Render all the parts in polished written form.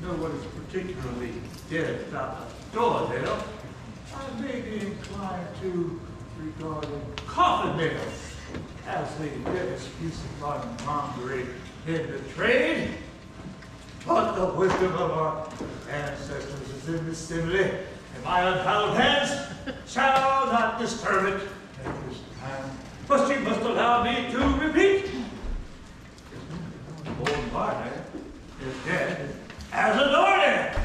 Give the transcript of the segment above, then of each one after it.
know what is particularly dead about the door, Dale, I may be inclined to regard a coffin nail as the deadest piece of ironmongery in the trade. But the wisdom of our ancestors is in this simile, and my unhallowed hands shall not disturb it at this time. But you must allow me to repeat. Old Barney is dead as a doornail.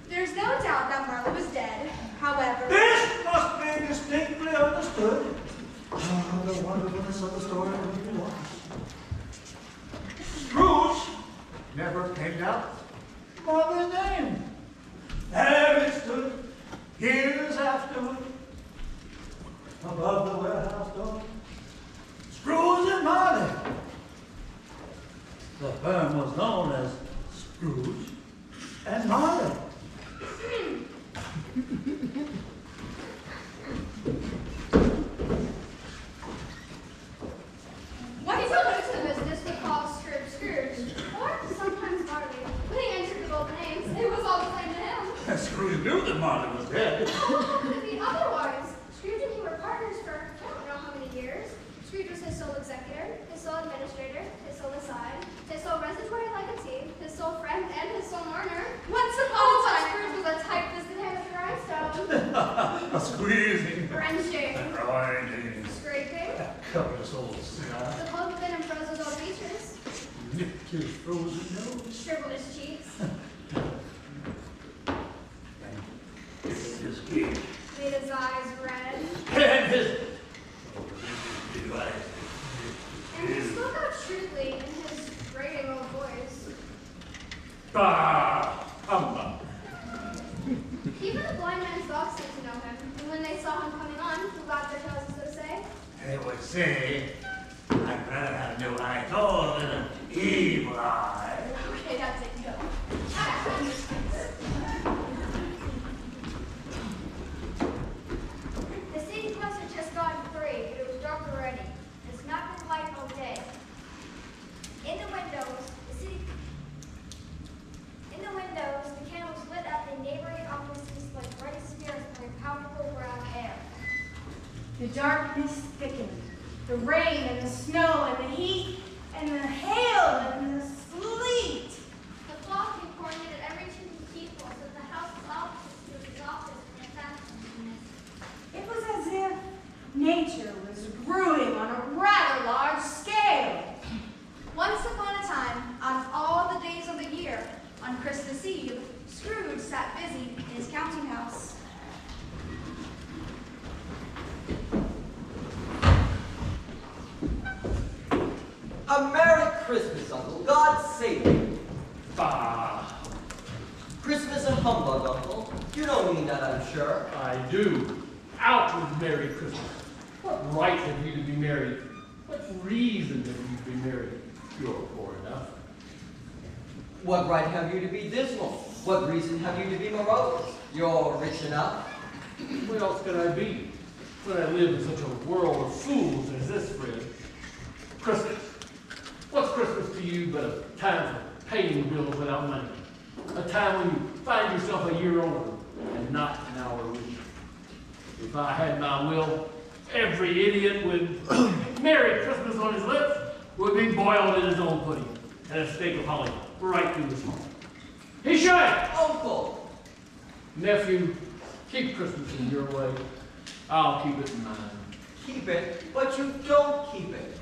There's no doubt that Marley was dead. However, This must be distinctly understood. Oh, the wonderfulness of the story will be lost. Scrooge never picked out Marley's name. There it stood, years afterward, above the warehouse door. Scrooge and Marley. The firm was known as Scrooge and Marley. When he took into the business, we called Scrooge, or sometimes Marley. When he answered the both names, it was all the same to him. Scrooge knew that Marley was dead. How could it be otherwise? Scrooge and he were partners for I don't know how many years. Scrooge was his sole executor, his sole administrator, his sole aside, his sole residatory legatee, his sole friend, and his sole mourner. once upon a time, Scrooge was a tight-fisted hand with a grindstone, A squeezing, wrenching, grinding, scraping. covetous old sinner. The cloak of and froze his old features, Nipped his frozen nose. shriveled his cheeks, And his feet. made his eyes red, And his and he spoke out shrewdly in his grating old voice. bah, humbug. Even the blind man's dogs seemed to know him, and when they saw him coming on, who got their toes, as so to say, They would say, I'd rather have no eye at all than an evil eye. okay, that's it, go. The city bus had just gone free, but it was dark already. It's not been light all day. In the windows, the candles lit up in neighboring offices like bright spirits by powerful brown air. the darkness thickened. The rain and the snow and the heat and the hail and the sleet. The fog came pouring in at every chimney keyhole, so the house was opposite to his office and fashionableness. It was as if nature was brewing on a rather large scale. Once upon a time, on all the days of the year, on Christmas Eve, Scrooge sat busy in his counting house. A Merry Christmas, Uncle. God save you. Bah, Christmas and humbug, Uncle. You don't mean that, I'm sure. I do. Out with Merry Christmas. What right have you to be married? What reason have you to be married? You're poor enough. What right have you to be dismal? What reason have you to be morose? You're rich enough. What else could I be when I live in such a world of fools as this, Fred? Christmas. What's Christmas to you but a time for paying bills without money? A time when you find yourself a year older and not an hour richer. If I had my will, every idiot with Merry Christmas on his lips would be boiled in his own pudding and a steak of holly right through his heart. He should! Uncle! Nephew, keep Christmas in your way. I'll keep it in mine. Keep it, but you don't keep it.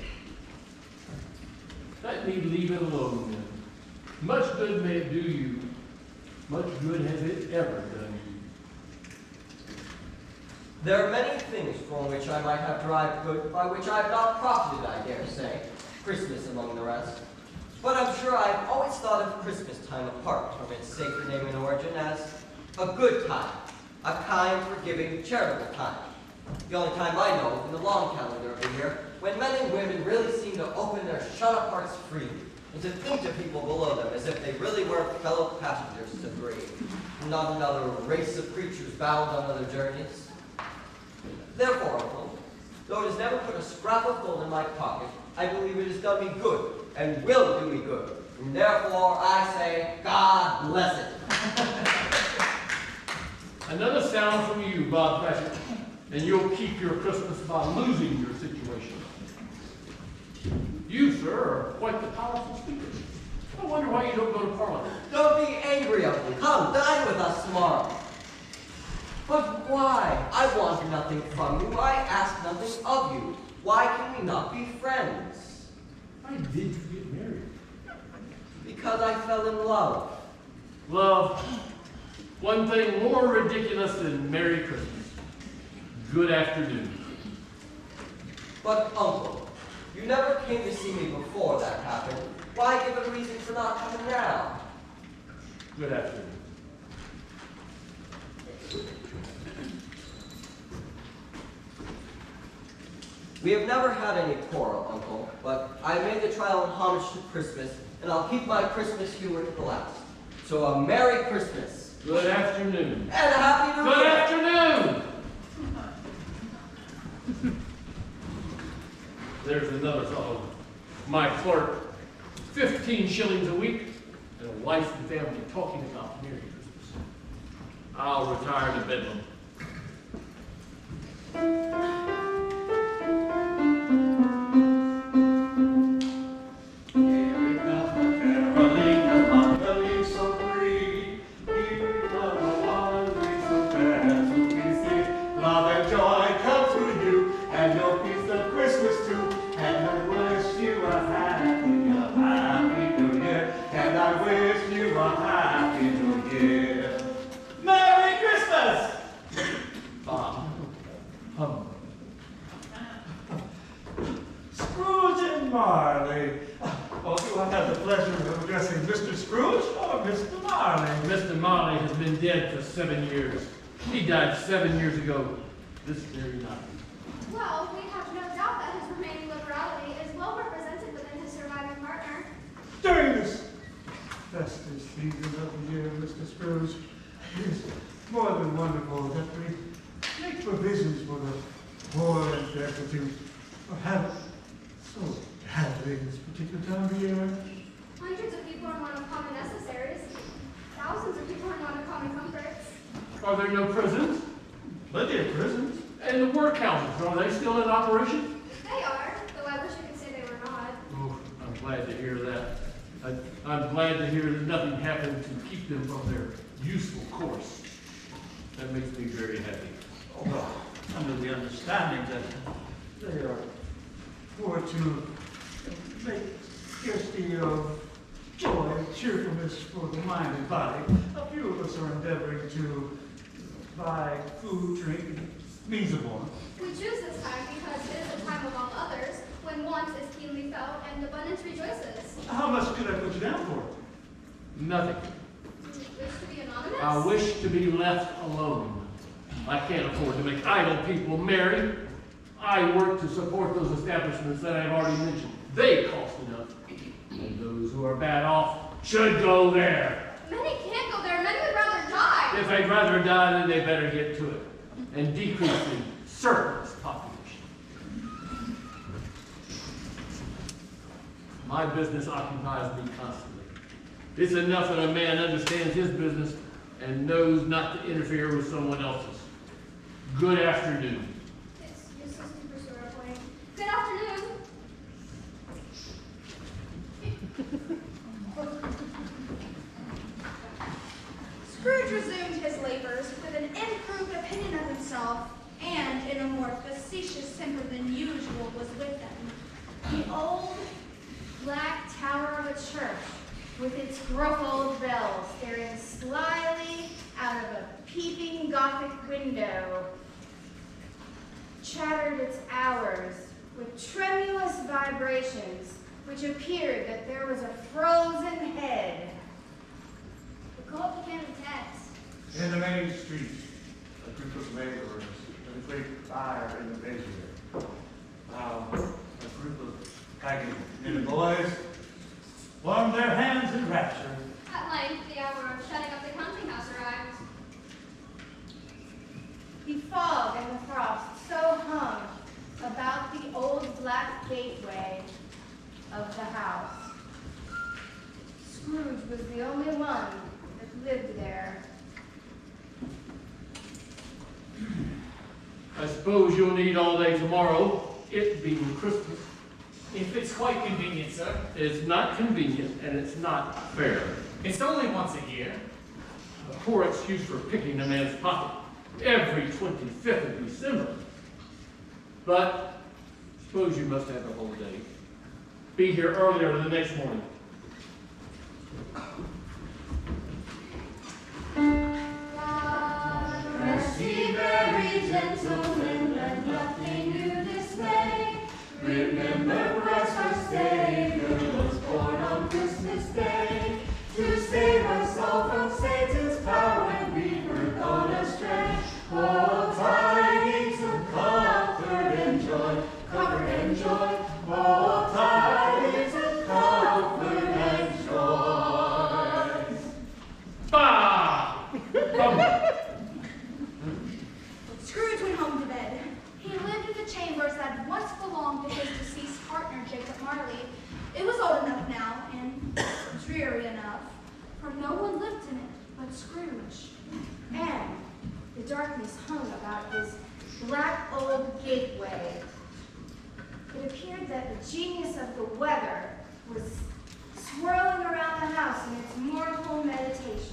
Let me leave it alone then. Much good may it do you. Much good has it ever done you. There are many things from which I might have derived good, by which I have not profited, I dare say. Christmas among the rest. But I'm sure I've always thought of Christmas time apart from its sacred name and origin as a good time, a kind, forgiving, charitable time. The only time I know of in the long calendar of the year when men and women really seem to open their shut-up hearts freely and to think of people below them as if they really were fellow passengers to free, not another race of creatures bound on other journeys. Therefore, Uncle, Though it has never put a scrap of gold in my pocket, I believe it has done me good, and will do me good. And therefore, I say, God bless it. Another sound from you, Bob Cratchit, and you'll keep your Christmas by losing your situation. You, sir, are quite the powerful speaker. I wonder why you don't go to Parliament. Don't be angry, Uncle. Come, dine with us tomorrow. But why? I want nothing from you. I ask nothing of you. Why can we not be friends? Why did you get married? Because I fell in love. Love, one thing more ridiculous than Merry Christmas. Good afternoon. But, Uncle, you never came to see me before that happened. Why give a reason for not coming now? Good afternoon. We have never had any quarrel, Uncle, but I made the trial in homage to Christmas, and I'll keep my Christmas humor to the last. So a Merry Christmas. Good afternoon. And a Happy New Year. Good afternoon! There's another fellow, my clerk, 15 shillings a week, and a wife and family talking about Merry Christmas. I'll retire to Bedlam. Marley. Oh, do I have the pleasure of addressing Mr. Scrooge or Mr. Marley? Mr. Marley has been dead for 7 years. He died 7 years ago this very night. Well, we have no doubt that his remaining liberality is well represented within his surviving partner. During this festive season of the year, Mr. Scrooge, it is more than wonderful that we make provisions for the poor and destitute, or have it so badly this particular time of year. Hundreds of people in want of common necessaries. Thousands of people in want of common comforts. Are there no prisons? Plenty of prisons. And the workhouses, are they still in operation? They are, though I wish I could say they were not. Oh, I'm glad to hear that. I'm glad to hear that nothing happened to keep them from their useful course. That makes me very happy. Oh, well, under the understanding that they are for to make scarcity of joy and cheerfulness for the mind and body. A few of us are endeavoring to buy food, drink, and means of want. We choose this time because it is a time among others when want is keenly felt and abundance rejoices. How much could I put you down for? Nothing. Do you wish to be anonymous? I wish to be left alone. I can't afford to make idle people merry. I work to support those establishments that I've already mentioned. They cost enough. And those who are bad off should go there. Many can't go there. Many would rather die. If they'd rather die, then they better get to it and decrease the surplus population. My business occupies me constantly. It's enough that a man understands his business and knows not to interfere with someone else's. Good afternoon. It's useless to pursue our point. Good afternoon. Scrooge resumed his labors with an improved opinion of himself, and in a more facetious temper than usual was with them. The old black tower of a church, with its gruff old bell staring slyly out of a peeping Gothic window, chattered its hours with tremulous vibrations, which appeared that there was a frozen head. The cold began intense. In the main street, a group of laborers with a great fire in the basement. Now, a group of haggard men and boys warmed their hands in rapture. At length, the hour of shutting up the counting house arrived. The fog and the frost so hung about black gateway of the house. Scrooge was the only one that lived there. I suppose you'll need all day tomorrow, it being Christmas. If it's quite convenient, sir. It's not convenient and it's not fair. It's only once a year. A poor excuse for picking a man's pocket every 25th of December. But suppose you must have the whole day. Be here earlier the next morning. Mercy, very gentlemen, let nothing you dismay. Remember Christ our Savior was born on Christmas Day to save us all from Satan's power when we were gone astray. Oh, tidings of comfort and joy, comfort and joy. Oh, tidings of comfort and joy. Bah! Come. Scrooge went home to bed. He lived in the chambers that had once belonged to his deceased partner, Jacob Marley. It was old enough now, and dreary enough, for no one lived in it but Scrooge. And the darkness hung about this black old gateway. It appeared that the genius of the weather was swirling around the house in its mournful meditations.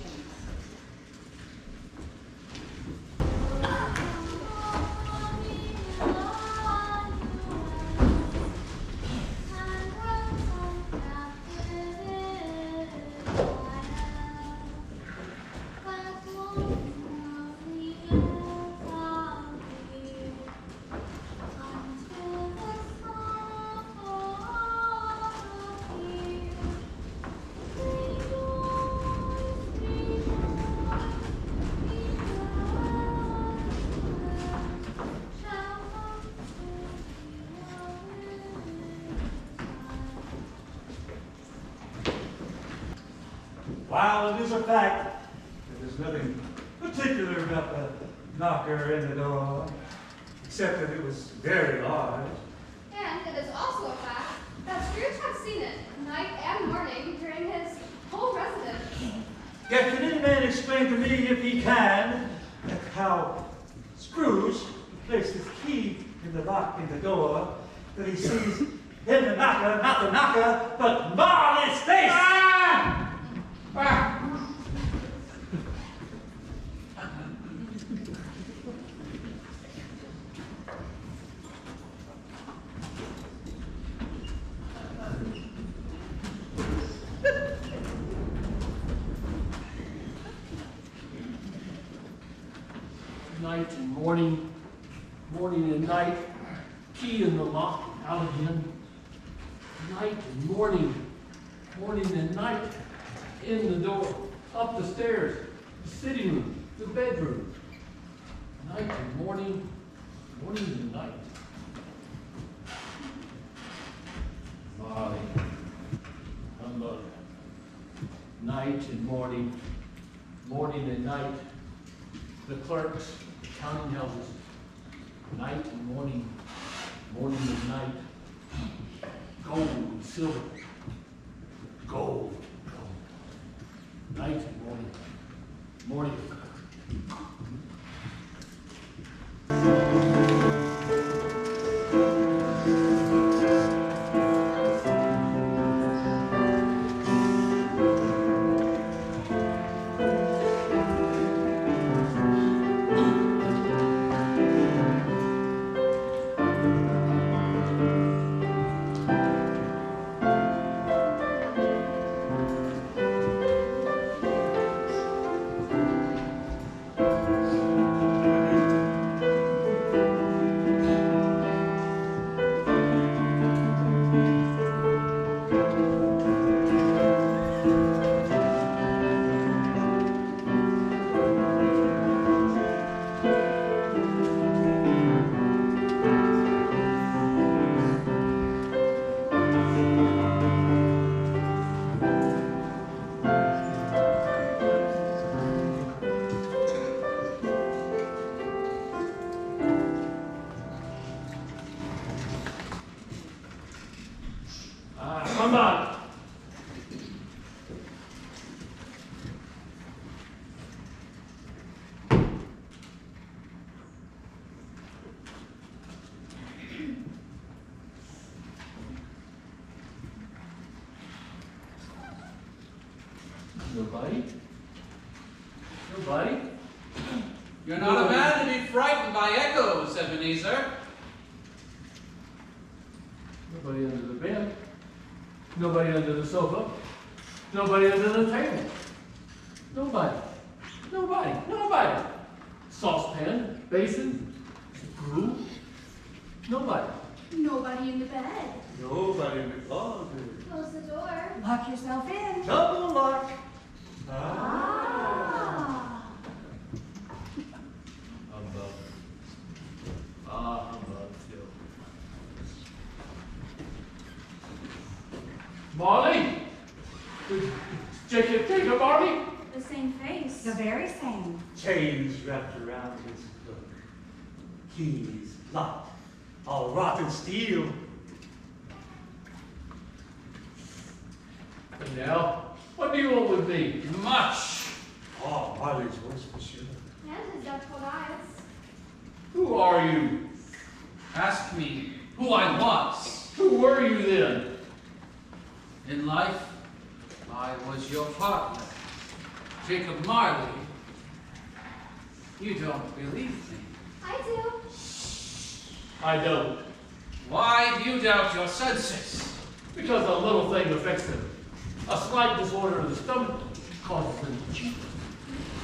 While it is a fact that there's nothing particular about the knocker in the door, except that it was very large. And it is also a fact that Scrooge had seen it night and morning during his whole residence. Yet can any man explain to me, if he can, how Scrooge placed his key in the lock in the door, that he sees in the knocker, not the knocker, but Marley's face? Ah! Ah! Night and morning, morning and night, key in the lock, out again. Night and morning, morning and night, in the door, up the stairs, the sitting room, the bedroom. Night and morning, morning and night. Molly, humbug. Night and morning, morning and night. The clerks, counting houses. Night and morning, morning and night. Gold and silver. Gold, gold. Night and morning, morning. Come on. Nobody? Nobody? You're not a man to be frightened by echoes, Ebenezer. Nobody under the bed. Nobody under the sofa. Nobody under the table. Nobody. Nobody. Nobody. Saucepan, basin, glue. Nobody. Nobody in the bed. Nobody in the closet. Close the door. Lock yourself in. Double lock. Ah. Humbug. Ah, humbug still. Marley? Jacob Marley? The same face. The very same. Chains wrapped around his cloak. Keys locked. All rotten steel. And now, what do you want with me? Much. Oh, Marley's voice for sure. And his deathful eyes. Who are you? Ask me who I was. Who were you then? In life, I was your partner, Jacob Marley. You don't believe me. I do. I don't. Why do you doubt your senses? Because a little thing affects them. A slight disorder of the stomach causes them to cheat.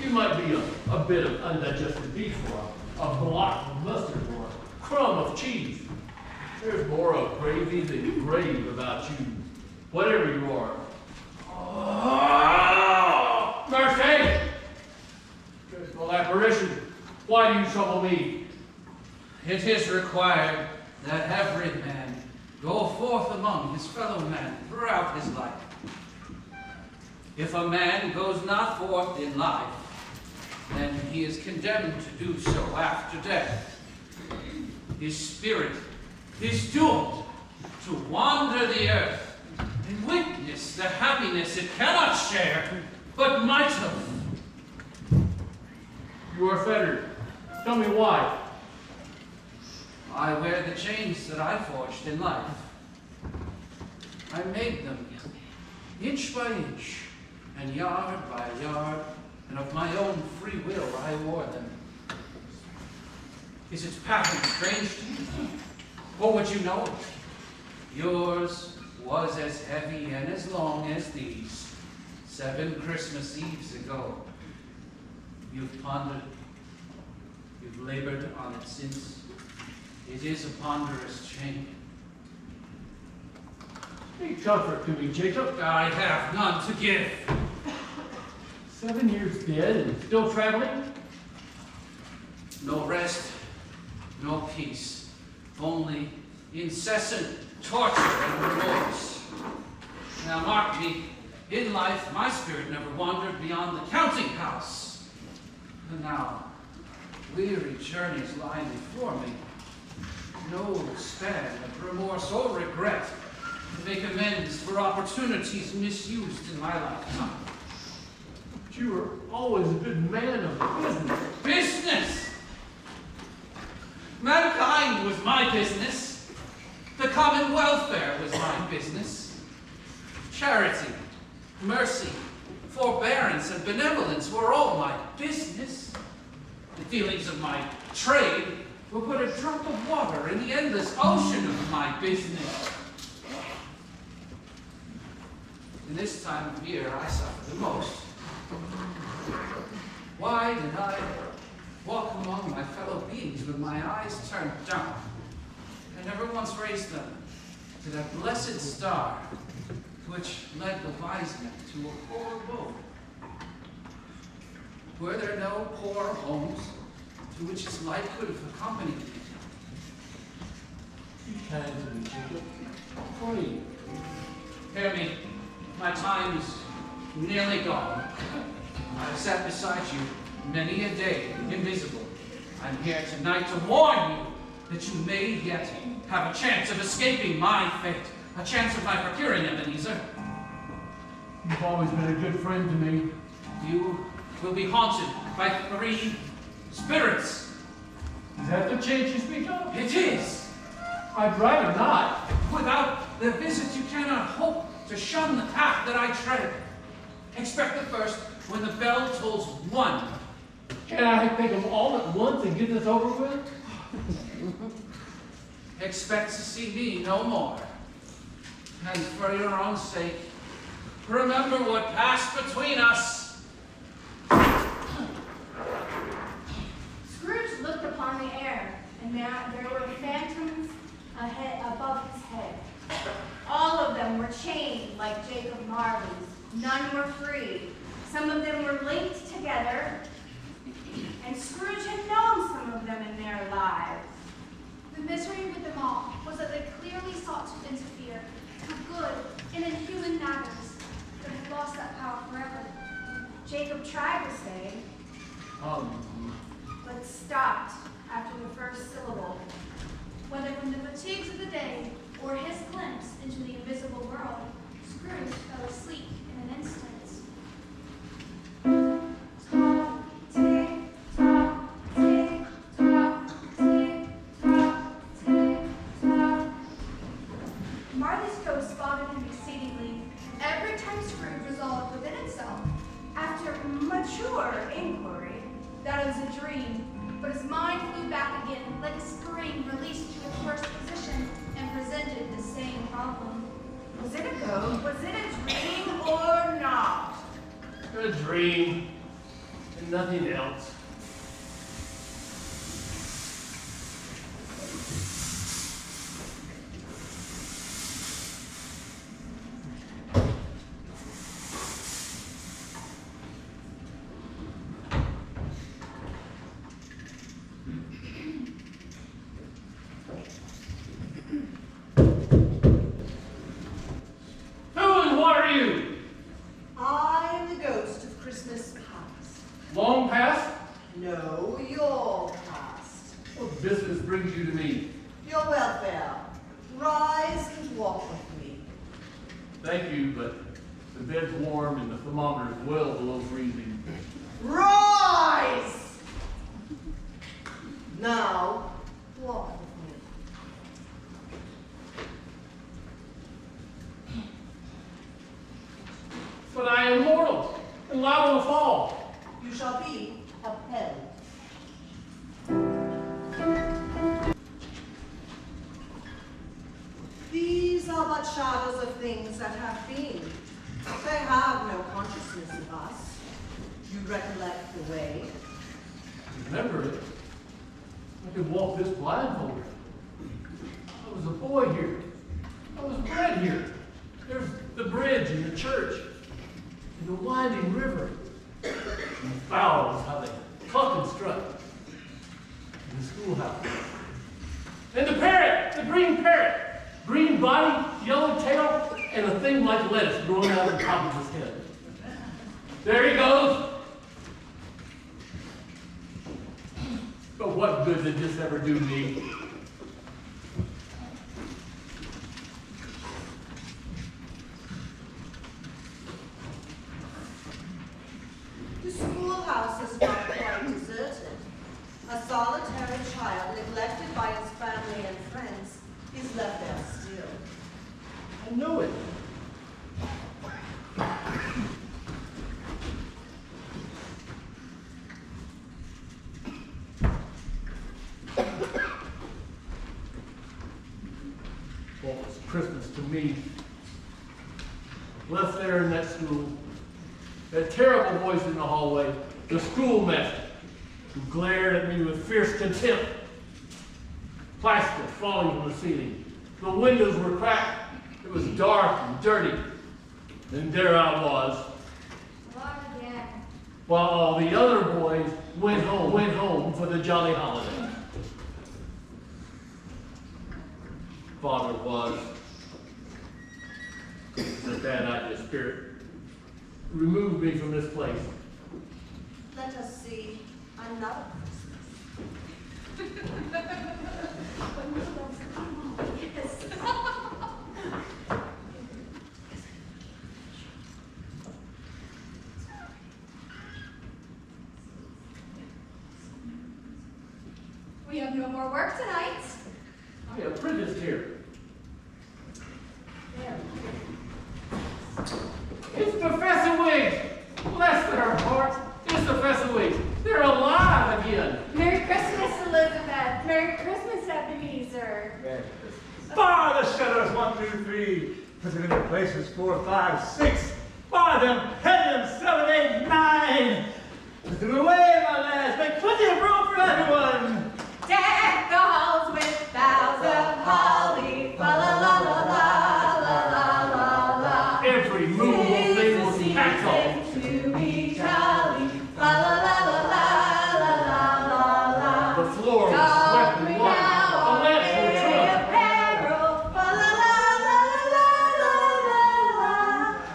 You might be a bit of undigested beef or a block of mustard or a crumb of cheese. There's more of gravy than grave about you, whatever you are. Oh, mercy! Dreadful apparition, why do you trouble me? It is required that every man go forth among his fellow men throughout his life. If a man goes not forth in life, then he is condemned to do so after death. His spirit is doomed to wander the earth and witness the happiness it cannot share, but might have. You are fettered. Tell me why. I wear the chains that I forged in life. I made them inch by inch and yard by yard, and of my own free will I wore them. Is its pattern strange to you? Or would you know it? Yours was as heavy and as long as these 7 Christmas Eves ago. You've pondered, you've labored on it since. It is a ponderous chain. Speak comfort to me, Jacob. I have none to give. 7 years dead and still traveling? No rest, no peace, only incessant torture and remorse. Now mark me, in life my spirit never wandered beyond the counting house. And now, weary journeys lie before me. No span of remorse or regret to make amends for opportunities misused in my lifetime. But you were always a good man of business. Business! Mankind was my business. The common welfare was my business. Charity, mercy, forbearance, and benevolence were all my business. The dealings of my trade were but a drop of water in the endless ocean of my business. In this time of year, I suffer the most. Why did I walk among my fellow beings with my eyes turned down? I never once raised them to that blessed star which led the wise men to a poor abode. Were there no poor homes to which its light could have accompanied me? Be kind to me, Jacob. Pray. Hear me, my time is nearly gone. I have sat beside you many a day, invisible. I'm here tonight to warn you that you may yet have a chance of escaping my fate a chance of my procuring Ebenezer. You've always been a good friend to me. You will be haunted by 3 spirits. Is that the change you speak of? It is. I'd rather not. Without their visit, you cannot hope to shun the path that I tread. Expect the first when the bell tolls 1. Can I take them all at once and get this over with? Expect to see me no more. And for your own sake, remember what passed between us. Scrooge looked upon the air, and there were phantoms above his head. All of them were chained like Jacob Marley's. None were free. Some of them were linked together, and Scrooge had known some of them in their lives. The misery with them all was that they clearly sought to interfere for good in inhuman matters, but had lost that power forever. Jacob tried to say, but stopped after the first syllable. Whether from the fatigues of the day or his glimpse into the invisible world, Scrooge fell asleep in an instant. Tock, tick, tock, tick, tock, tick, tock, tick, tock. Marley's ghost bothered him exceedingly. Every time Scrooge resolved within itself, After mature inquiry, that it was a dream, but his mind flew back again like a spring released to its first position and presented the same problem. was it a ghost? Was it a dream or not? A dream, and nothing else. Who and what are you? I am the ghost of Christmas past. Long past? No, your past. What business brings you to me? Your welfare. Rise and walk with me. Thank you, but the bed's warm and the thermometer's well below freezing. Rise! Now, walk with me. But I am mortal and liable to fall. You shall be upheld. These are but shadows of things that have been. They have no consciousness of us. You recollect the way. Remember it? I could walk this blindfolded. I was a boy here. I was bred here. There's the bridge and the church and the winding river. And the fowls, how they cluck and strut. And the schoolhouse. And the parrot, the green parrot. Green body, yellow tail, and a thing like lettuce growing out of the top of his head. There he goes. But what good did this ever do me? The schoolhouse is not quite deserted. A solitary child, neglected by his family and friends, is left there still. I knew it. Well, it's Christmas to me. Left there in that school, that terrible voice in the hallway, the schoolmaster, who glared at me with fierce contempt. Plaster falling from the ceiling. The windows were cracked. It was dark and dirty. And there I was, What again? while all the other boys went home for the jolly holiday. Father was a bad idea spirit. Remove me from this place. Let us see another Christmas. Yes. more work tonight. I apprenticed here. It's Professor Wiggs! Bless their hearts! It's Professor Wiggs! They're alive again! Merry Christmas, Elizabeth. Merry Christmas, Ebenezer. Merry Christmas. Bar the shutters, 1, 2, 3. Put them in their places, 4, 5, 6. Bar them, head them, 7, 8, 9. Put them away, my lads. Make plenty of room for everyone. Deck the halls with boughs of holly. La la la la la la la la. Every movable thing was packed off. To be jolly. La la la la la la la la la. The floor was swept and washed. The lamps were trimmed.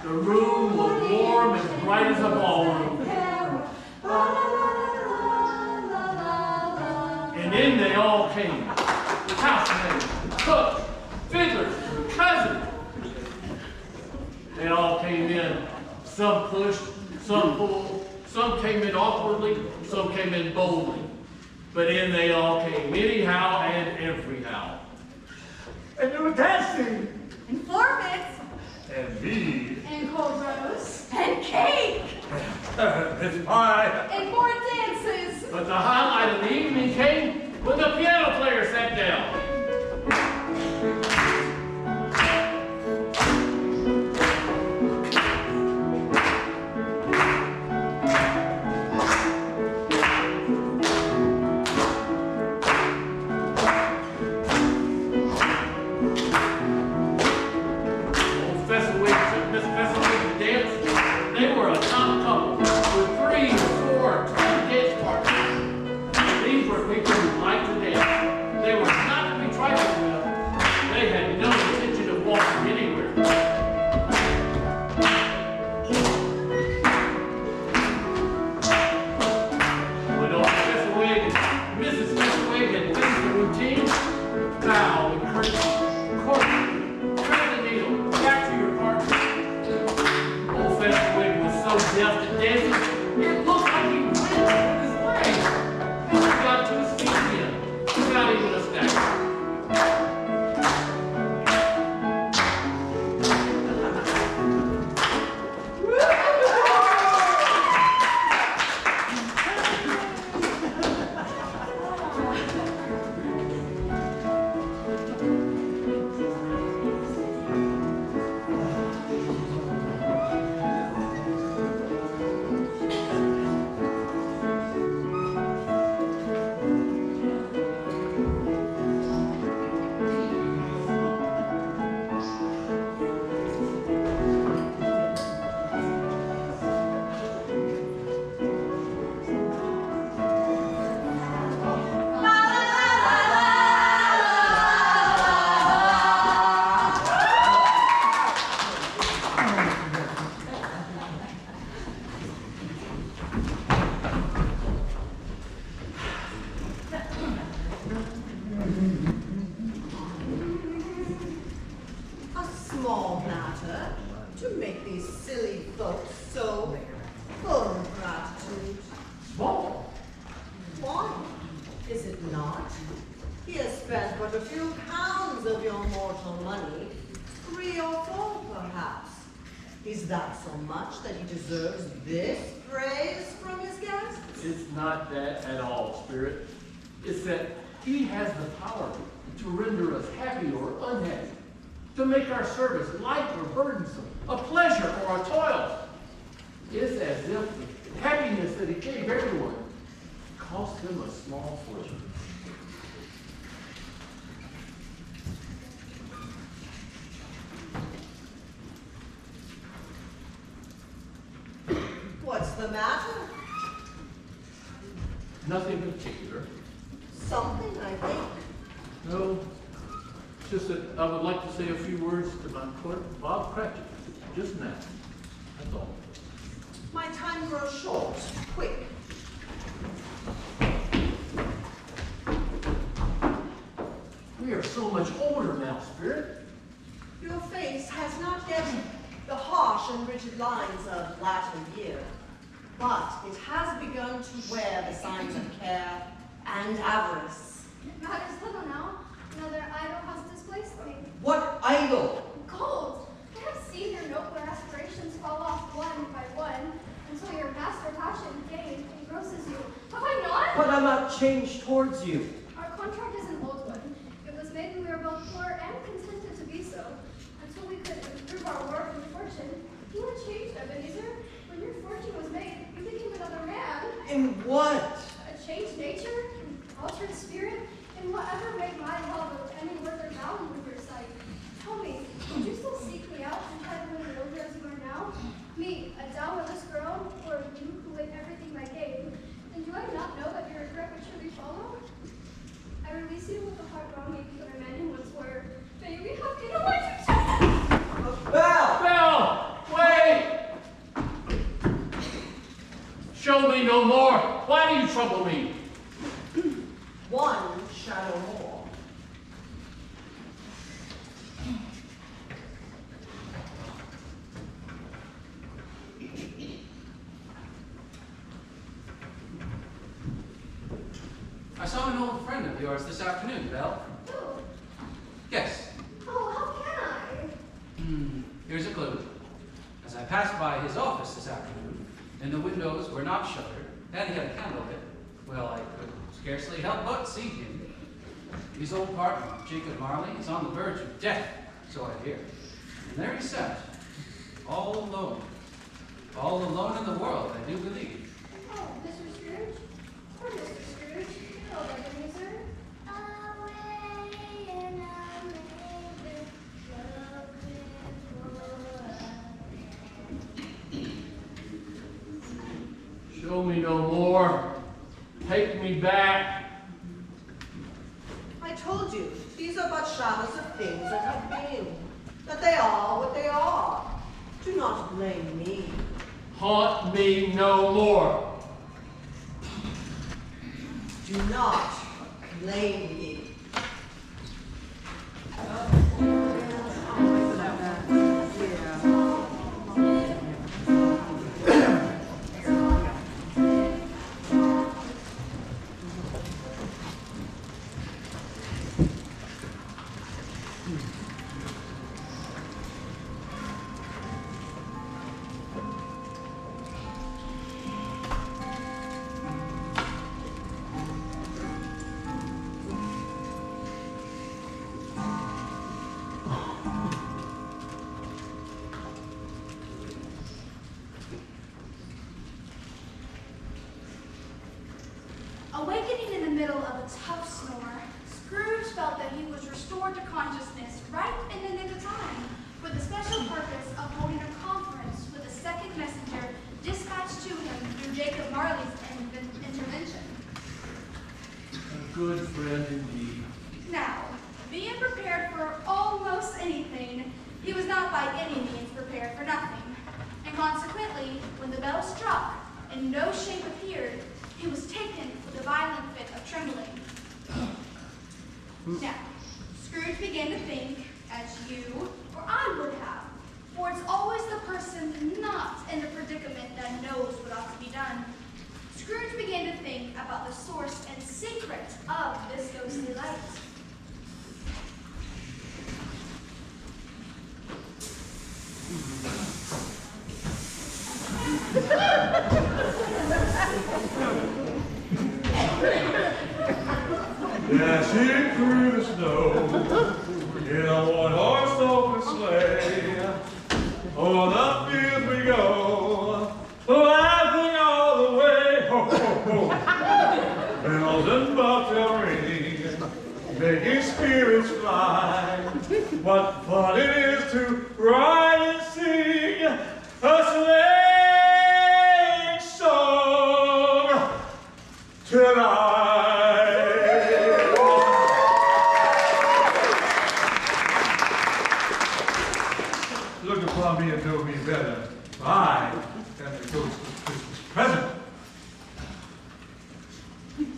The room was warm and bright as a ballroom. And in they all came. Housemaids, cooks, fiddlers, cousins. They all came in. Some pushed, some pulled, some came in awkwardly, some came in boldly. But in they all came, anyhow and everyhow. And they were dancing. And forfeits. And me. And cold roast. And cake. This pie. And more dances. But the highlight of the evening came when the piano player sat down. Miss Fesselwig danced. They were a top couple with 3, 4, 20 dance partners. These were people who liked to dance. They were not to be trifled with. They had no intention of walking anywhere. When old Fesselwig and Mrs. Fesselwig had finished the routine, bow and curtsy, court, turn the needle, back to your partner. Old Fesselwig was so deft at dancing, it looked like he went with his legs. And he got to his feet again, without even a stagger. A small matter to make these silly folks so full of gratitude. Small. Why? Is it not? He has spent but a few pounds of your mortal money, 3 or 4 perhaps. Is that so much that he deserves this praise from his guests? It's not that at all, Spirit. It's that he has the power to render us happy or unhappy, to make our service light or burdensome, a pleasure or a toil. It's as if the happiness that he gave everyone cost him a small fortune. What's the matter? Nothing particular. Something, I think. No, it's just that I would like to say a few words to my clerk, Bob Cratchit, just now. That's all. My time grows short. Quick. We are so much older now, Spirit. Your face has not yet the harsh and rigid lines of latter year, but it has begun to wear the signs of care and avarice. It matters little now. Another idol has displaced me. What idol? Gold! I have seen your nobler aspirations fall off one by one until your master passion, gain, engrosses you. Have I not? But I'm not changed towards you. Our contract is an old one. It was made when we were both poor and contented to be so, until we could improve our work and fortune. You were changed, Ebenezer. When your fortune was made, you became another man. In what? A changed nature, an altered spirit, in whatever made my love of any worth or value in your sight. Tell me, would you still seek me out and try to win me over as you are now? Me, a dowerless girl, or you who ate everything I gave? And do I not know that your regret would surely follow? I release you with a heart longing for the man you once were. May you be happy in a life of Belle! Belle! Wait! Show me no more. Why do you trouble me? One shadow more. I saw an old friend of yours this afternoon, Belle. Who? Yes. Oh, how can I? Here's a clue. As I passed by his office this afternoon, and the windows were not shuttered, and he had a candle lit, well, I could scarcely help but see him. His old partner, Jacob Marley, is on the verge of death, so I hear. And there he sat, all alone. All alone in the world, I do believe. Oh, Mr. Scrooge? Poor Mr. Scrooge. Hello, Ebenezer. Show me no more. Take me back. I told you, these are but shadows of things that have been. That they are what they are. Do not blame me. Haunt me no more. Do not blame me. Awakening in the middle of a tough snore, Scrooge felt that he was restored to consciousness right in the nick of time, for the special purpose of holding a conference with a second messenger dispatched to him through Jacob Marley's intervention. A good friend indeed. Now, being prepared for almost anything, he was not by any means prepared for nothing. And consequently, when the bell struck and no shape appeared, he was taken with a violent fit of trembling. Now, Scrooge began to think, as you or I would have, for it's always the person not in the predicament that knows what ought to be done. Scrooge began to think about the source and secret of this ghostly light. Dashing through the snow in a one-horse open sleigh. On the field we go, laughing all the way. Ho, ho, ho. Bells and bobtail ring, making spirits fly. What fun it is to ride and sing a sleighing song tonight. Look upon me and know me better. I am the ghost of Christmas present.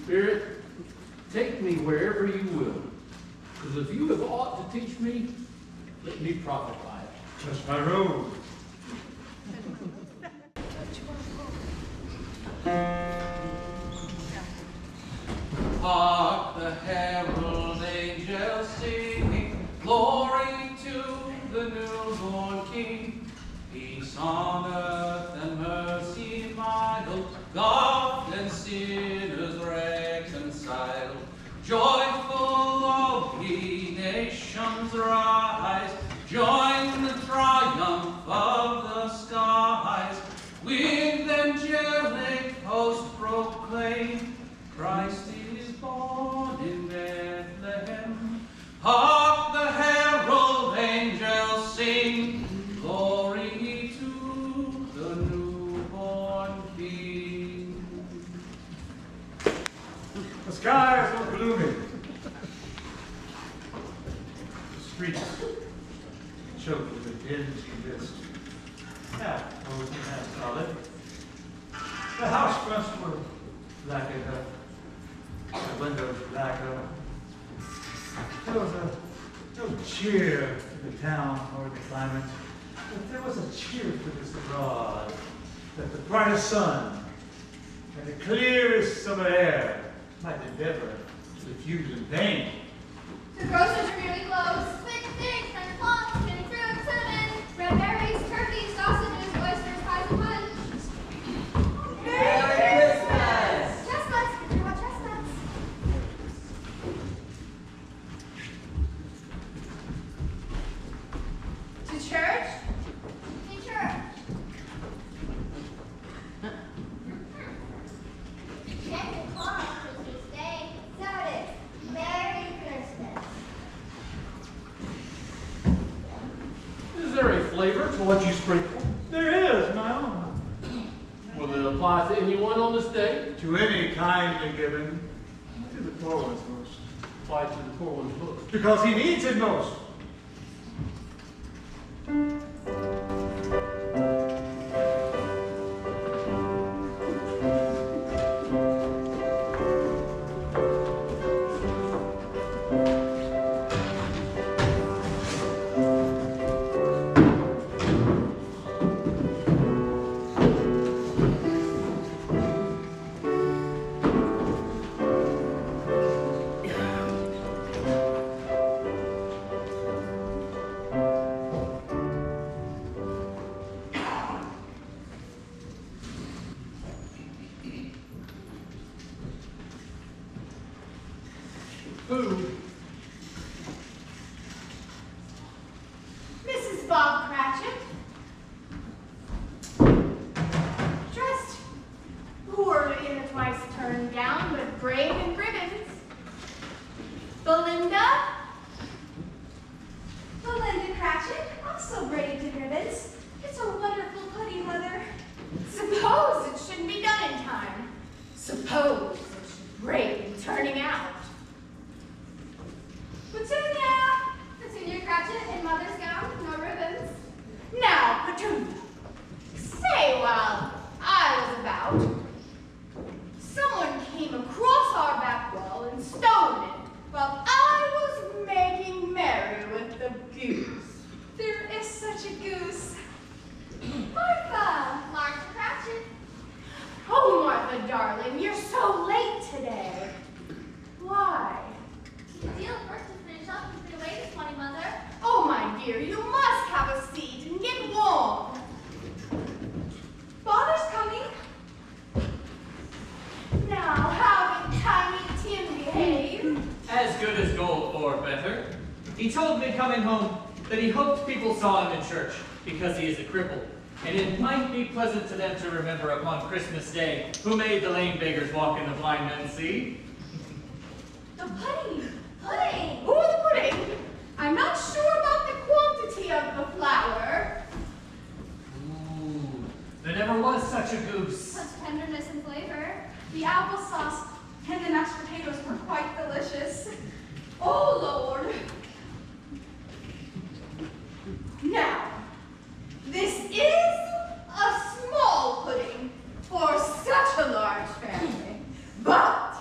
Spirit, take me wherever you will. Because if you have aught to teach me, let me profit by it. That's my road. Hark the herald angels singing, glory to the newborn King. Peace on earth and mercy mild, God and sinners reconciled. Joyful all ye nations rise, join the triumph of the skies. With angelic host proclaim, Christ is born in Bethlehem. Hark the herald angels sing, glory to the newborn King. The skies are gloomy. The streets choked with a dingy mist. Half frozen, half solid. The house fronts were blackened up. The windows blackened up. There was no cheer for the town or the climate, but there was a cheer for this abroad, that the brightest sun and the clearest summer air might endeavor to diffuse in vain. The grocers are nearly closed. Quick figs and plums and fruit, cinnamon, red berries, turkeys, sausages, oysters, pies, and punch. Merry Christmas! Chestnuts, did you want chestnuts? To church? To church. Check the car on Christmas Day. So it is. Merry Christmas. Is there a flavor to what you sprinkle? There is, my own. Will it apply to anyone on this day? To any kindly given, to the poor ones most, Apply to the poor one's book. because he needs it most. Who? Mrs. Bob Cratchit. Dressed poorly in a twice-turned gown, but brave in ribbons. Belinda. Belinda Cratchit, also brave in ribbons. It's a wonderful pudding, Mother. Suppose it shouldn't be done in time. Suppose it should break in turning out. Petunia! Petunia Cratchit in mother's gown, no ribbons. Now, Petunia, say while I was about, someone came across our back wall and stoned it while I was making merry with the goose. There is such a goose. Martha! Martha Cratchit. Oh, Martha, darling, you're so late today. Why? The deal of work to finish up has been away this morning, Mother. Oh, my dear, you must have a seat and get warm. Father's coming. Now, how did Tiny Tim behave? As good as gold, or better. He told me coming home that he hoped people saw him in church because he is a cripple, and it might be pleasant to them to remember upon Christmas Day who made the lame beggars walk and the blind men see. The pudding. Pudding! Oh, the pudding. I'm not sure about the quantity of the flour. Ooh, there never was such a goose. Such tenderness and flavor. The applesauce and the mashed potatoes were quite delicious. Oh, Lord. Now, this is a small pudding for such a large family, but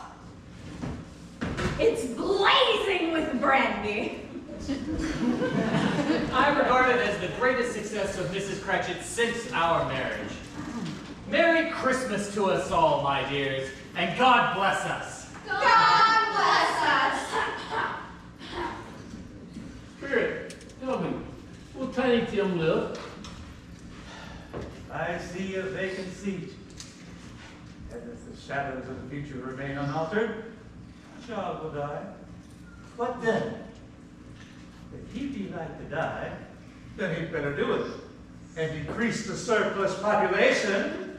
it's blazing with brandy. I regard it as the greatest success of Mrs. Cratchit since our marriage. Merry Christmas to us all, my dears, and God bless us. God bless us! Tell me, will Tiny Tim live? I see a vacant seat. And if the shadows of the future remain unaltered, a child will die. What then? If he'd be like to die, then he'd better do it and decrease the surplus population.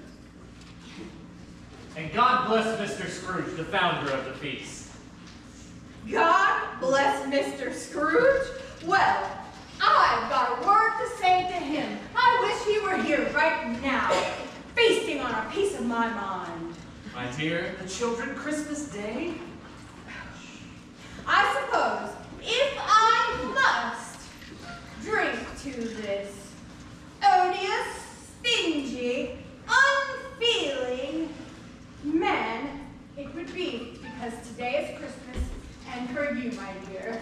And God bless Mr. Scrooge, the founder of the feast. God bless Mr. Scrooge? Well, I've got a word to say to him. I wish he were here right now, feasting on a piece of my mind. My dear, the children Christmas Day? I suppose, if I must drink to this odious, stingy, unfeeling man, it would be because today is Christmas and for you, my dear.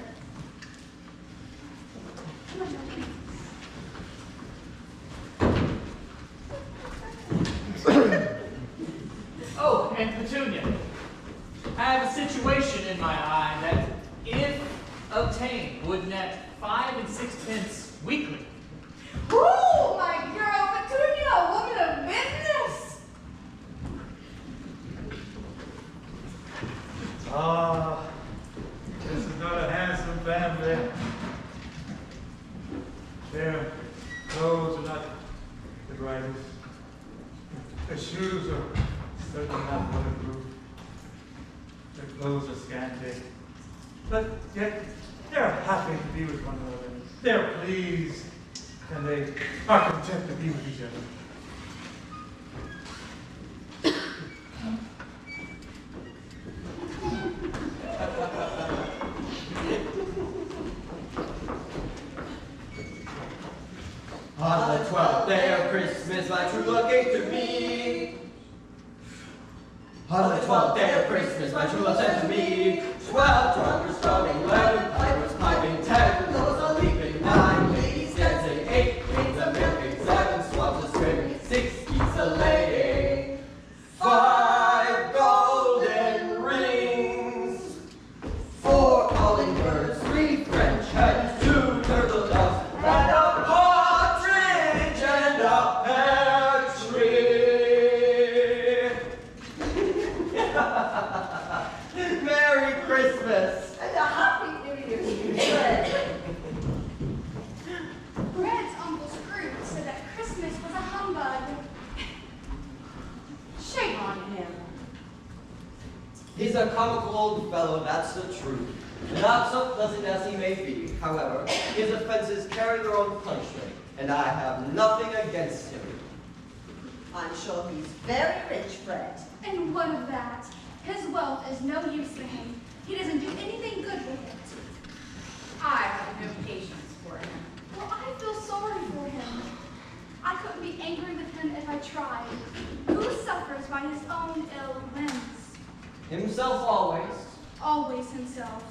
Oh, and Petunia, I have a situation in my eye that, if obtained, would net 5 6 weekly. Ooh, my girl Petunia, a woman of business. Ah, this is not a handsome family. Their clothes are not the brightest. Their shoes are certainly not waterproof. Their clothes are scanty. But yet, they're happy to be with one another. They're pleased, and they are content to be with each other. On the 12th day of Christmas, my true love gave to me. On the 12th day of Christmas, my true love sent to me 12 trumpets drumming, 11 pipers piping, 10 those are leaping, 9 ladies dancing, 8 queens a milking, 7 swans a screaming, 6 geese a laying, 5 golden rings, 4 calling birds, 3 French hens, 2 turtle doves, and a partridge and a pear tree. Merry Christmas and a Happy New Year to you, Fred. Fred's Uncle Scrooge said that Christmas was a humbug. Shame on him. He's a comical old fellow, that's the truth. Not so pleasant as he may be, however, his offenses carry their own punishment, and I have nothing against him. I'm sure he's very rich, Fred. And what of that? His wealth is no use to him. He doesn't do anything good with it. I have no patience for him. Well, I feel sorry for him. I couldn't be angry with him if I tried. Who suffers by his own ill whims? Himself always. Always himself.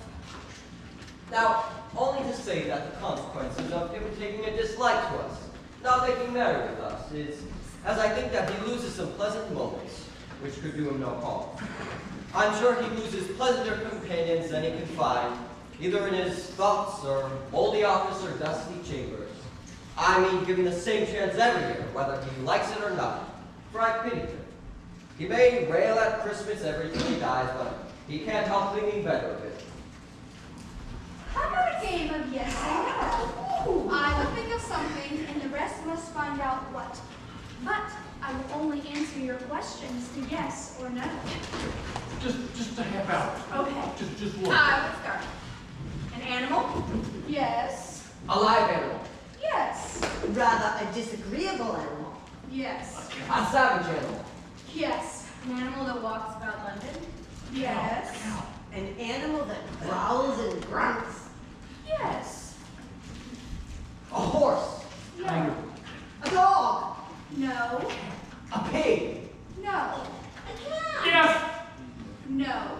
Now, only to say that the consequences of him taking a dislike to us, not making merry with us, is, as I think that he loses some pleasant moments, which could do him no harm. I'm sure he loses pleasanter companions than he can find, either in his thoughts or moldy office or dusty chambers. I mean, given the same chance every year, whether he likes it or not, for I pity him. He may rail at Christmas every time he dies, but he can't help thinking better of it. How about a game of yes and no? I will think of something, and the rest must find out what. But I will only answer your questions to yes or no. Just a half hour. Okay. Just one. I would start. An animal? Yes. A live animal. Yes. Rather a disagreeable animal. Yes. A savage animal. Yes. An animal that walks about London? Yes. An animal that growls and grunts. Yes. A horse. No. A dog. No. A pig. No. A cat. Yes! No.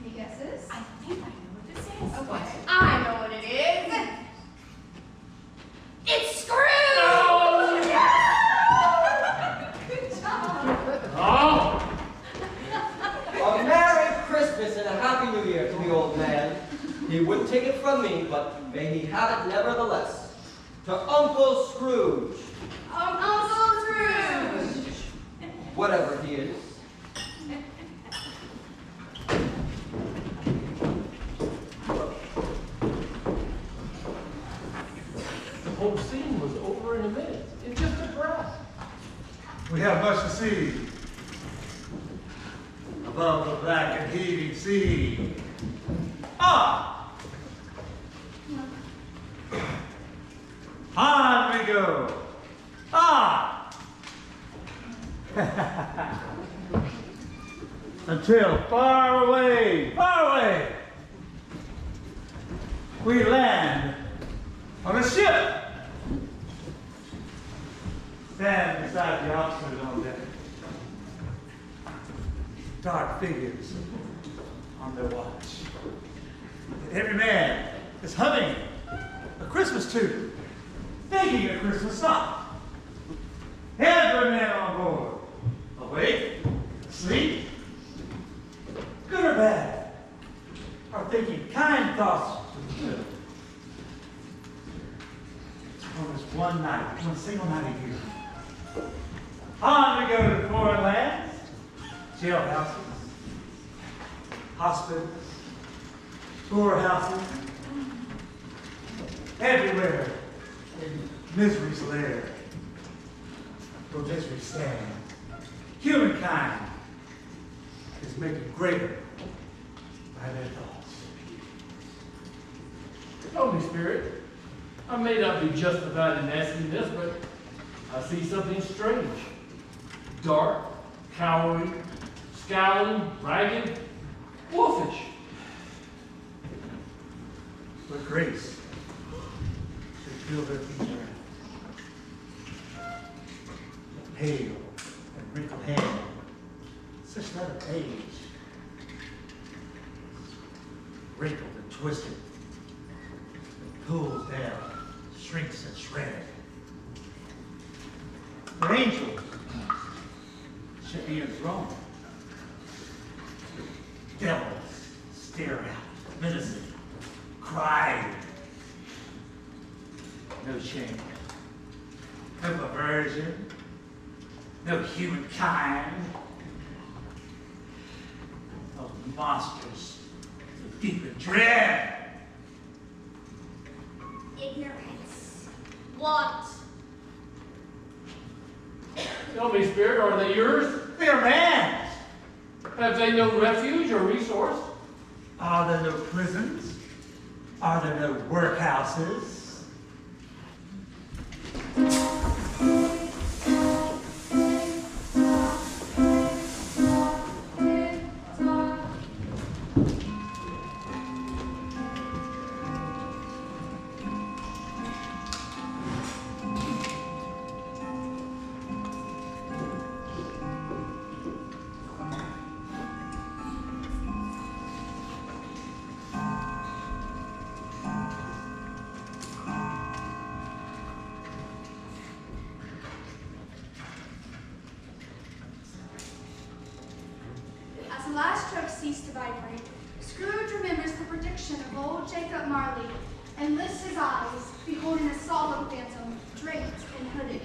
Any guesses? I think I know what this is. Okay. I know what it is. It's Scrooge! No! Good job. Oh! A Merry He wouldn't take it from me, but may he have it nevertheless. To Uncle Scrooge, Uncle Scrooge! whatever he is. The whole scene was over in a minute, in just a breath. We have much to see. Above the black and heaving sea. Ah! On we go. Ah! Until far away, we land on a ship. Stand beside the officers on deck. Dark figures on their watch. Every man is humming a Christmas tune, thinking a Christmas song. Every man on board, awake, asleep, good or bad, are thinking kind thoughts to the good. On this one night, one single night a year. On we go to the foreign lands, jailhouses, hospitals, poorhouses, everywhere in misery's lair, where misery stands. Humankind is making greater by their thoughts. Holy Spirit, I may not be justified in asking this, but I see something strange. Dark, cowering, scowling, ragged, wolfish. But grace should fill their future. The pale and wrinkled hand, such letter age, wrinkled and twisted, pulls down, shrinks and shredded. The angels should be enthroned. Devils stare out, menacing, crying. No shame, no perversion, no humankind. Of monsters of deep and dread. Ignorance. Want. Tell me, Spirit, are they yours? They are man's. Have they no refuge or resource? Are there no prisons? Are there no workhouses? As the last stroke ceased to vibrate, Scrooge remembers the prediction of old Jacob Marley and lifts his eyes, beholding a solemn phantom, draped and hooded.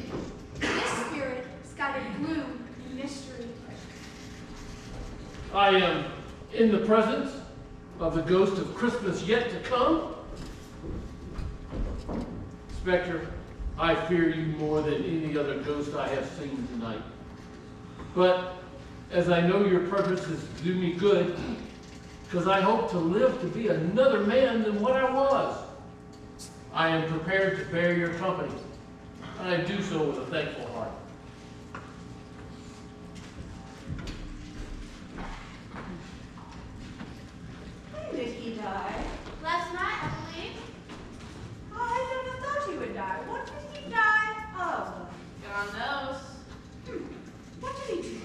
This spirit scattered gloom and mystery. I am in the presence of the ghost of Christmas yet to come. Spectre, I fear you more than any other ghost I have seen tonight. But as I know your purpose is to do me good, because I hope to live to be another man than what I was, I am prepared to bear your company, and I do so with a thankful heart. When did he die? Last night, I believe. I never thought he would die. What did he die of? God knows. What did he do?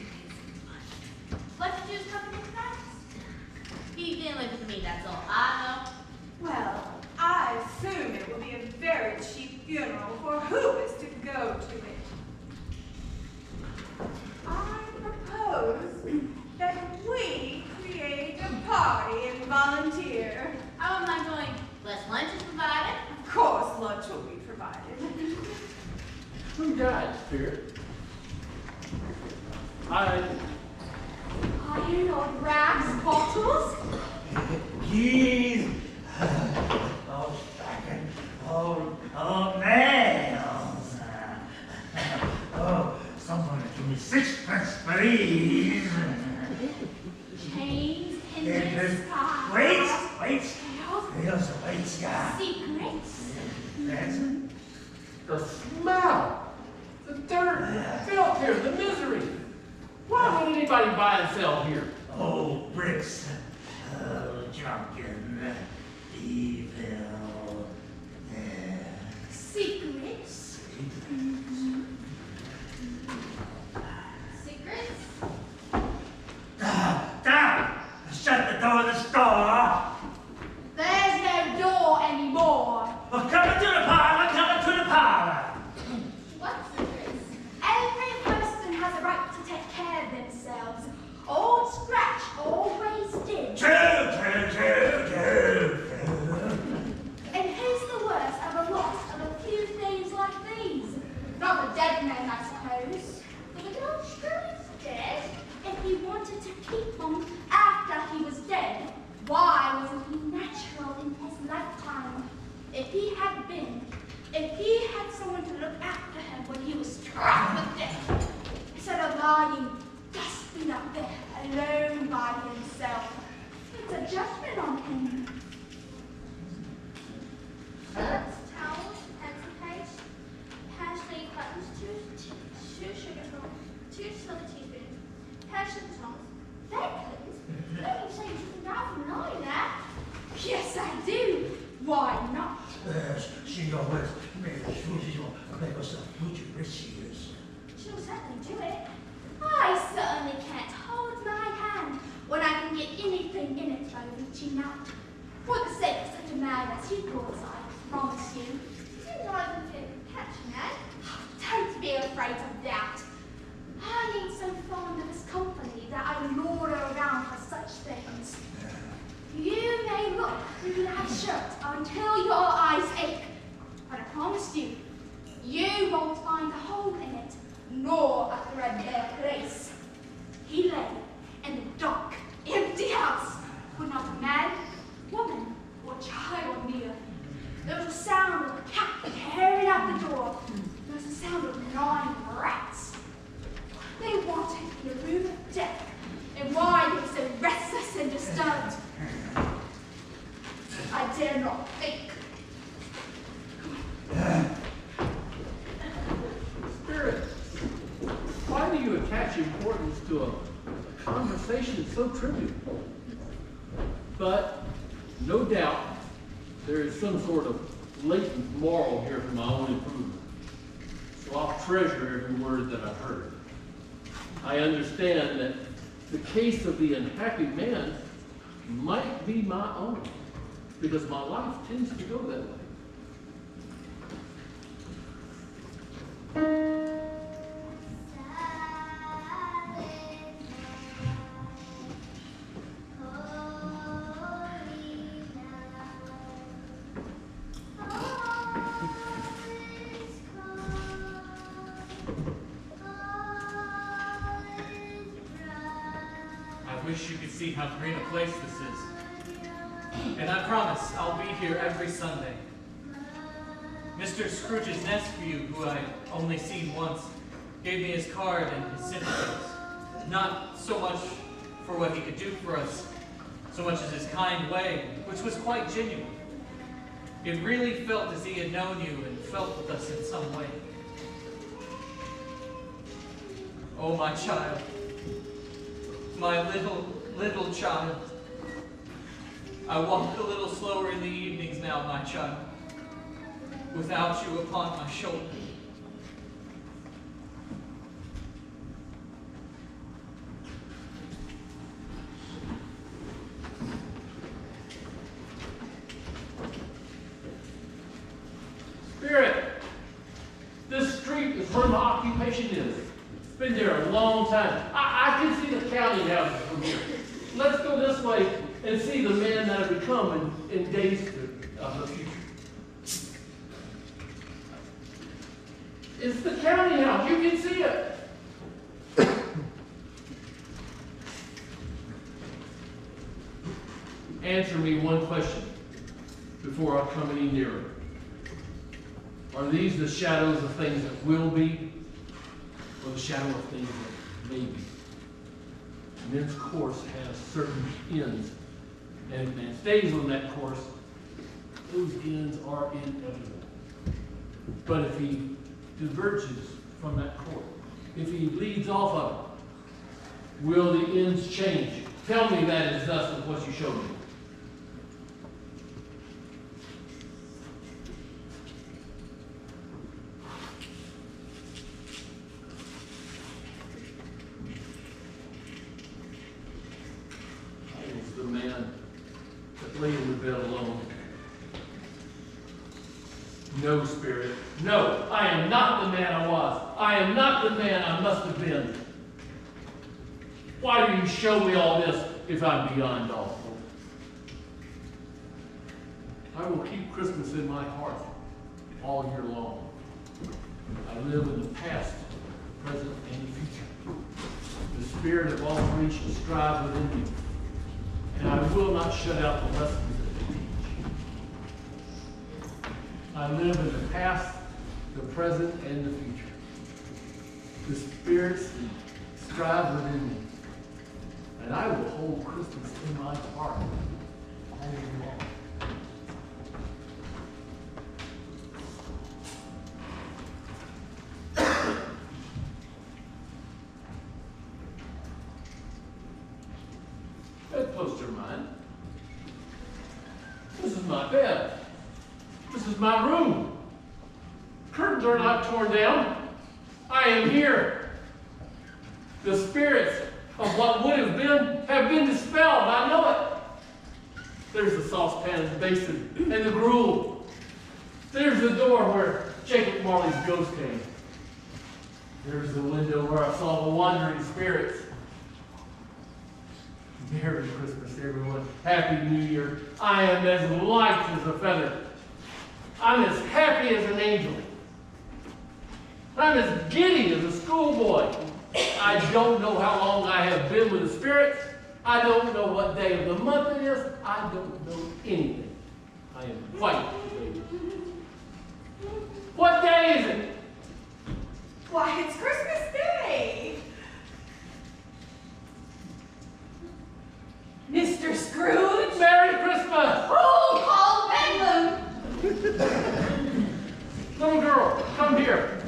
Let the Jews come into Christ. He didn't live with me, that's all I know. Well, I assume it will be a very cheap funeral, for who is to go to it? I propose that we create a party and volunteer. I wouldn't mind going Who died, Spirit? Are you Lord Rags Bottles? Keys. Oh, stacking. Oh, nails. Oh, someone give me 6 pence, please. Chains in It this is car. weights. Tails, Feels the weights, yeah. secrets. That's The smell, the dirt, the filth here, the misery. Why would anybody buy and sell here? old bricks. Oh, drunken, evil. Secrets. Secrets? Down! Shut the door of the store. There's no door anymore. Well, come into the parlor, come into the parlor. What secrets? Every person has a right to take care of themselves. Old Scratch always did. True. And who's the worst of a loss of a few things like these? Not the dead man, I suppose. The wicked old Scrooge dead? If he wanted to keep him after he was dead, why wasn't he natural in his lifetime? If he had someone to look after him when he was struck with death, instead of lying, gasping up there, alone by himself, it's a judgment on him. Shirts, towels, pencil case, paisley buttons, two sugar tongs, 2 silver teaspoons, passion tongs, bacons. Let me say you can die from knowing that. Yes, I do. Why not? She always made herself mucho riches. She'll certainly do it. I certainly can't hold my hand when I can get anything in it by reaching out. For the sake of such a man as he calls, I promise you. Seems not even fit catching that. Don't be afraid of that. I ain't so fond of his company that I lord around for such things. You may look through that shirt until your eyes ache, but I promise you, you won't find a hole in it, nor a threadbare place. He lay in the dark, empty house, with not a man, woman, or child near. There was a sound of a cat tearing out the door. There was a sound of gnawing rats. They wanted the room of death, and why he was so restless and disturbed, I dare not think. Spirit, why do you attach importance to a conversation so trivial? But no doubt there is some sort of latent moral here for my own improvement. So I'll treasure every word that I've heard. I understand that the case of the unhappy man might be my own, because my life tends to go that way. I wish you could see how green a place this is. And I promise I'll be here every Sunday. Mr. Scrooge's nephew, who I'd only seen once, gave me his card and his sympathies. Not so much for what he could do for us, so much as his kind way, which was quite genuine. It really felt as he had known you and felt with us in some way. Oh, my child. My little child. I walk a little slower in the evenings now, my child, without you upon my shoulder. Spirit, this street is where my occupation is. It's been there a long time. I can see the counting houses from here. Let's go this way and see the man that I've become in days of the future. It's the county house. You can see it. Answer me one question before I come any nearer. Are these the shadows of things that will be, or the shadow of things that may be? Men's course has certain ends, and if man stays on that course, those ends are inevitable. But if he diverges from that course, if he leads off of it, will the ends change? Tell me that is thus with what you showed me. I was the man that lay in the bed alone. No, Spirit. No, I am not the man I was. I am not the man I must have been. Why do you show me all this if I'm beyond all hope? I will keep Christmas in my heart all year long. I live in the past, present, and future. The spirit of all creation strives within me, and I will not shut out the lessons that they teach. I live in the past, the present, and the future. The spirits strive within me, and I will hold Christmas in my heart all year long. Bedposts are mine. This is my bed. This is my room. Curtains are not torn down. I am here. The spirits of what would have been dispelled. I know it. There's the saucepan and the basin and the gruel. There's the door where Jacob Marley's ghost came. There's the window where I saw the wandering spirits. Merry Christmas, everyone. Happy New Year. I am as light as a feather. I'm as happy as an angel. I'm as giddy as a schoolboy. I don't know how long I have been with the spirits. I don't know what day of the month it is. I don't know anything. I am quite elated. What day is it? Why, it's Christmas Day! Mr. Scrooge! Merry Christmas! Roll call Bedlam! Little girl, come here.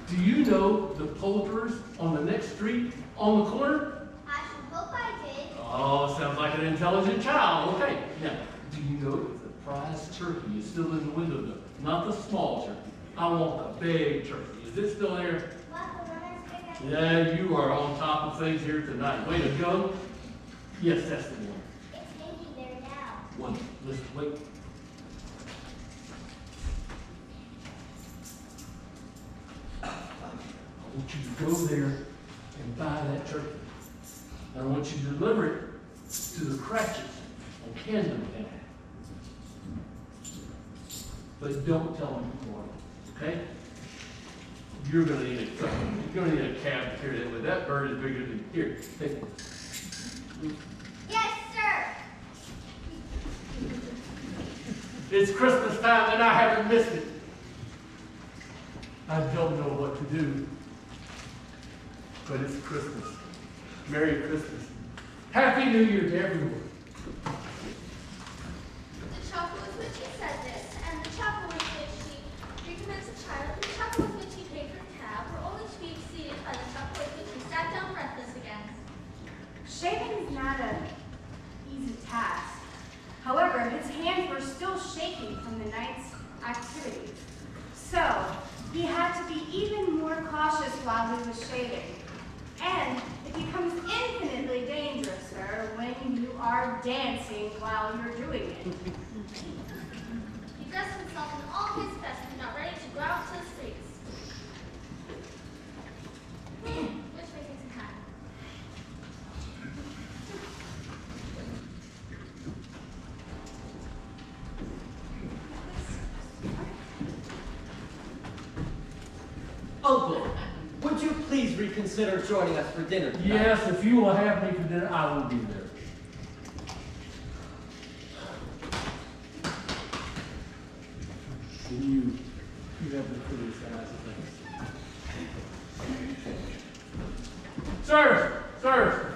Do you know the poulterers on the next street on the corner? I should hope I did. Oh, sounds like an intelligent child. Okay. Now, do you know if the prize turkey is still in the window though? Not the small turkey. I want the big turkey. Is it still there? What, the one that's big as Yeah, you are on top of things here tonight. Way to go. Yes, that's the one. it's hanging there now. One. Listen, wait. I want you to go there and buy that turkey. And I want you to deliver it to the Cratchits on Camden Town. But don't tell them you want it, okay? You're gonna need a truck. You're gonna need a cab to carry that with. That bird is bigger than here. Take it. Yes, sir. It's Christmas time and I haven't missed it. I don't know what to do, but it's Christmas. Merry Christmas. Happy New Year to everyone. The chapel with which he said this, and the chapel with which he recommends a child, and the chapel with which he paid for a cab, were only to be exceeded by the chapel with which he sat down breathless again. Shaving is not an easy task. However, his hands were still shaking from the night's activities. So, he had to be even more cautious while he was shaving. And it becomes infinitely dangerous, sir, when you are dancing while you're doing it. He dressed himself in all his best and got ready to go out to the streets. Which way takes a hat? consider joining us for dinner tonight? Yes, if you will have me for dinner, I will be there. And you have the prettiest eyes of things. Sirs,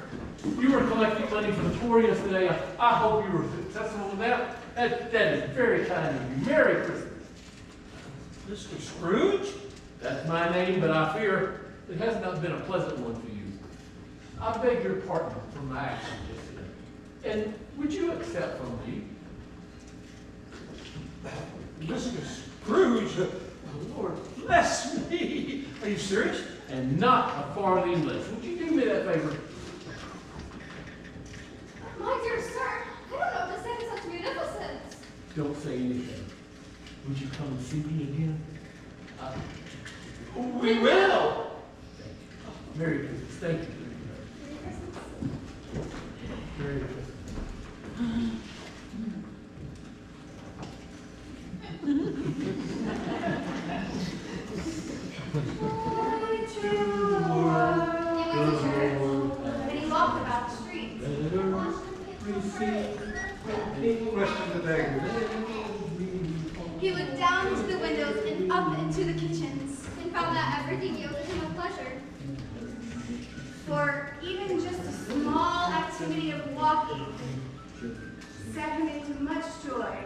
you were collecting money for the poor yesterday. I hope you were successful with that. That is very kind of you. Merry Christmas. Mr. Scrooge? That's my name, but I fear it has not been a pleasant one for you. I beg your pardon for my actions yesterday. And would you accept from me? Mr. Scrooge? Lord bless me. Are you serious? And not a farthing less. Would you do me that favor? My dear sir, I don't know what to say to such munificence. Don't say anything. Would you come and see me again? We will. Merry Christmas. Thank you. Merry Christmas. He went to church, and he walked about the streets. Question today. He looked down into the windows and up into the kitchens and found that everything yielded him a pleasure. For even just a small activity of walking set him into much joy.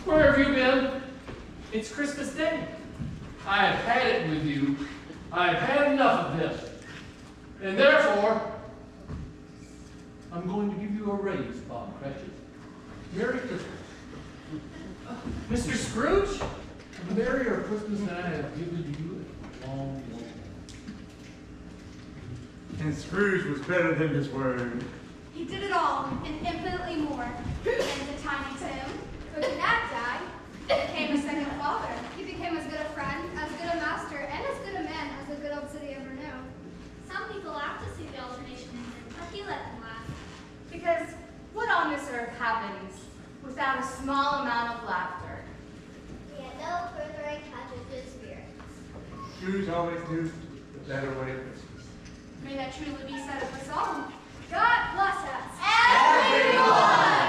Where have you been? It's Christmas Day. I have had it with you. I have had enough of this. And therefore, I'm going to give you a raise, Bob Cratchit. Merry Christmas. Mr. Scrooge? A merrier Christmas than I have given to you in a long, long time. And Scrooge was better than his word. He did it all and infinitely more. And the Tiny Tim, For did not die. became a second father. He became as good a friend, as good a master, and as good a man as the good old city ever knew. Some people laugh to see the alternation ended, but he let them laugh. Because what on this earth happens without a small amount of laughter? We had no further encounter with the spirits. Scrooge always knew the better way of Christmas. May that truly be said of us all. God bless us. Everyone!